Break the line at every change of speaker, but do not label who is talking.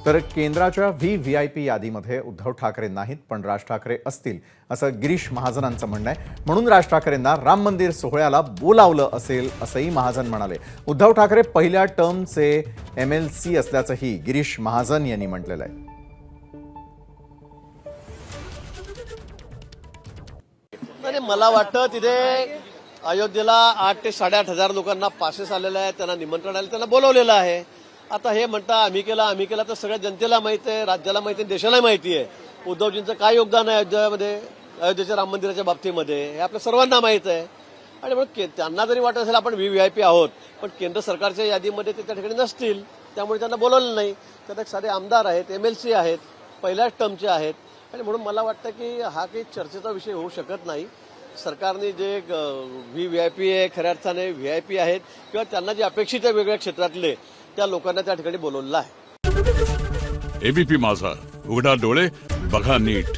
तर केंद्राच्या व्हीव्हीआयपी यादीमध्ये उद्धव ठाकरे नाहीत, पण राज ठाकरे असतील असं गिरीश महाजनांचं म्हणणं आहे. म्हणून राज ठाकरेंना राम मंदिर सोहळ्याला बोलावलं असेल असंही महाजन म्हणाले. उद्धव ठाकरे पहिल्या टर्मचे MLC असल्याचंही गिरीश महाजन यांनी म्हटलेलं आहे.
नाही, मला वाटतं तिथे अयोध्येला 8,000 ते 8,500 लोकांना पासेस आलेले आहेत, त्यांना निमंत्रण आले, त्यांना बोलवलेलं आहे. आता हे म्हणता आम्ही केला तर सगळ्या जनतेला माहिती आहे, राज्याला माहिती आहे, देशाला माहिती आहे उद्धवजींचं काय योगदान आहे अयोध्येच्या राम मंदिराच्या बाबतीमध्ये, हे आपल्या सर्वांना माहित आहे. आणि म्हणून त्यांना जरी वाटत असेल आपण व्हीव्हीआयपी आहोत, पण केंद्र सरकारच्या यादीमध्ये ते त्या ठिकाणी नसतील, त्यामुळे त्यांना बोलवलं नाही. त्यात सारे आमदार आहेत, MLC आहेत, पहिल्याच टर्मचे आहेत. आणि म्हणून मला वाटतं की हा काही चर्चेचा विषय होऊ शकत नाही. सरकारने जे व्हीव्हीआयपी आहे, खऱ्या अर्थाने व्हीआयपी आहेत किंवा त्यांना जे अपेक्षित आहे वेगवेगळ्या क्षेत्रातले, त्या लोकांना त्या ठिकाणी बोलवलं आहे.
ABP माझा, उघडा डोळे बघा नीट.